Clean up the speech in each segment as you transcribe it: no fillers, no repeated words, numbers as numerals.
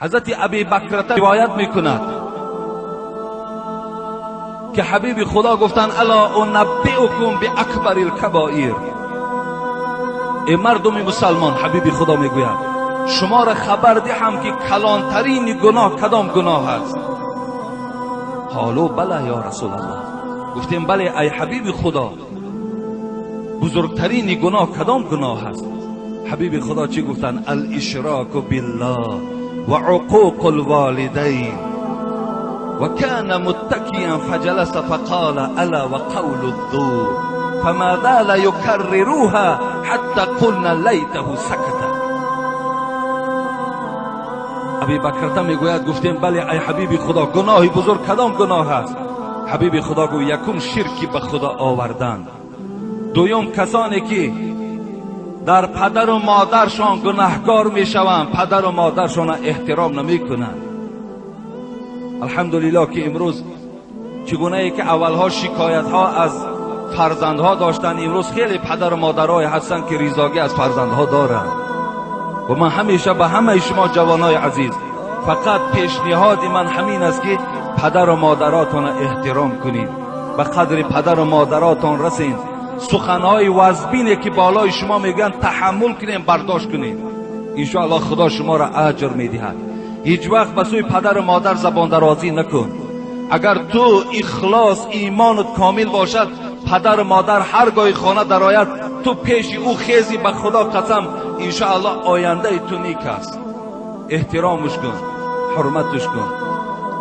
حضرت ابی بکر روایت میکند که حبیب خدا گفتن الا انبئکم باکبر الکبائر. ای مردم مسلمان، حبیب خدا میگوید شما را خبر دهم که کلانترین گناه کدام گناه است؟ قالوا بله یا رسول الله. گفتیم بله ای حبیب خدا، بزرگترین گناه کدام گناه است؟ حبیب خدا چی گفتن؟ الاشراک بالله و عقوق الوالدین. و کان متکیا فجلس فقال الا و قول الزور فما زال یکرروها حتی قلنا لیته سکت. ابی بکر میگوید گفتیم بله ای حبیب خدا، گناه بزرگ کدام گناه است؟ حبیب خدا گوید یکم شرکی به خدا آوردن، دویم کسانی که در پدر و مادرشان گناهکار میشوند، پدر و مادرشان احترام نمیکنند. الحمدلله که امروز چگونه ای که اولها شکایت ها از فرزندها داشتن، امروز خیلی پدر و مادرای هستند که ریزاگی از فرزندها دارند. و من همیشه به همه شما جوانای عزیز فقط پیشنهاد من همین است که پدر و مادراتون احترام کنید، به قدر پدر و مادراتون رسین. سخنهای وزبینه که بالای شما میگن تحمل کنین، برداشت کنین، انشاءالله خدا شما را اجر میدهد. هیچ وقت به سوی پدر و مادر زبان درازی نکن. اگر تو اخلاص ایمانت کامل باشد، پدر و مادر هرگاه خانه درآید تو پیش او خیزی، به خدا قسم انشاءالله آینده تو نیک است. احترامش کن، حرمتش کن.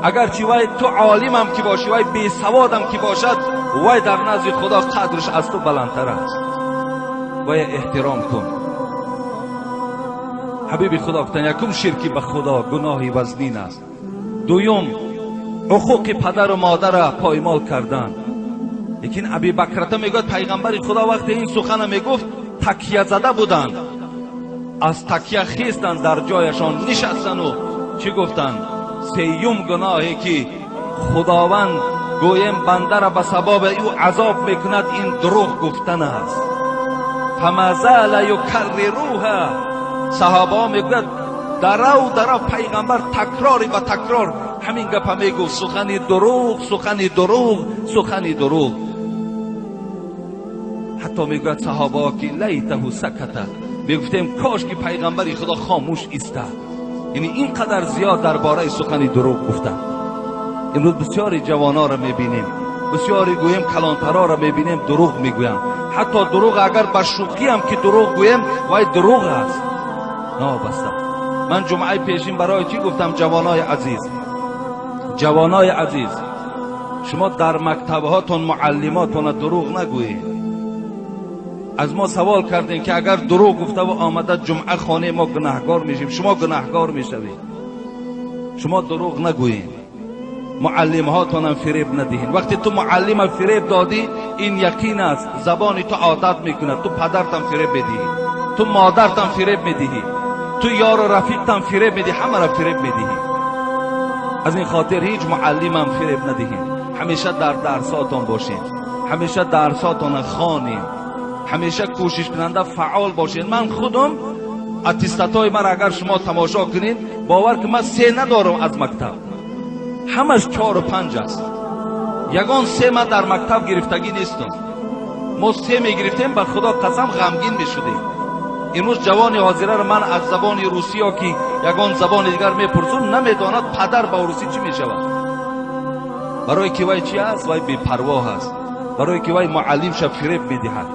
اگرچه وای تو عالم هم که باشی، وای بی سواد هم که باشد، وای در نزد خدا قدرش از تو بلندتر است. وای احترام کن. حبیب خدا گفتن یکم شرکی به خدا گناهی وزنین است، دویم حقوق پدر و مادر را پایمال کردن. لیکن ابی بکر میگوید پیغمبر خدا وقتی این سخن میگفت تکیه زده بودند، از تکیه خیستند، در جایشان نشستند و چی گفتند؟ سیوم گناهی که خداوند گویم بنده را به سبب او عذاب میکند این دروغ گفتن است. فما زال یکرروها. صحابه میگوید درو پیغمبر تکراری و تکرار همین گپ میگفت، سخنی دروغ، سخنی دروغ، سخنی دروغ. حتی میگوید صحابه که لیته سکت، میگفتیم کاش که پیغمبر خدا خاموش ایستاد. یعنی اینقدر زیاد درباره سخن دروغ گفتن. امروز بسیاری جوانا را میبینیم، بسیاری گویم کلانترا را میبینیم دروغ میگویم. حتی دروغ اگر به شوخی هم که دروغ گویم وای دروغ است. نابسته. من جمعه پیشین برای چی گفتم؟ جوانای عزیز، جوانای عزیز، شما در مکتبهاتون معلماتون دروغ نگویید. از ما سوال کردین که اگر دروغ گفته و آمده جمعه خانه ما گناهگار میشیم. شما گناهگار میشوید. شما دروغ نگویید. معلم هاتون هم فریب ندهین. وقتی تو معلم فریب دادی این یقین است زبان تو عادت میکنه، تو پدرتم فریب میدهی، تو مادرتم فریب میدهی، تو یار و رفیقتم فریب میدهی، همه را فریب میدهی. از این خاطر هیچ معلم هم فریب ندهین. همیشه در درساتون باشین، همیشه درساتون خوانین، همیشه کوشش کننده فعال باشین. من خودم اتستاتای من اگر شما تماشا کنین باور که من 3 ندارم از مکتب، همش 4 و 5 است. یگان 3 من در مکتب گرفتگی نیستم. ما 3 میگرفتیم به خدا قسم غمگین میشدیم. امروز جوان حاضره را من از زبان روسی ها که یگان زبان دیگر میپرسم نمیداند پدر با روسی چی میشود. برای که وای چی است؟ وای بی پروا است. برای که وای معلم شب فریب میدهد.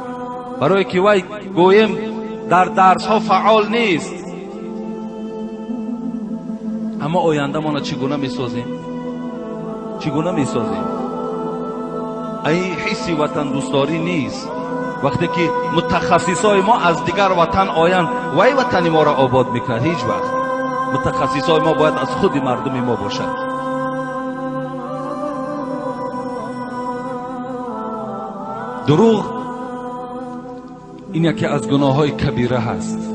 برای که وای گویم در درس ها فعال نیست. اما آینده ما چگونه میسازیم؟ چگونه میسازیم؟ این حس وطن دوستداری نیست. وقتی که متخصصای ما از دیگر وطن آیند وای وطن ما را آباد میکنه. هیچ وقت متخصصای ما باید از خود مردم ما باشد. دروغ این یکی از گناه های کبیره هست.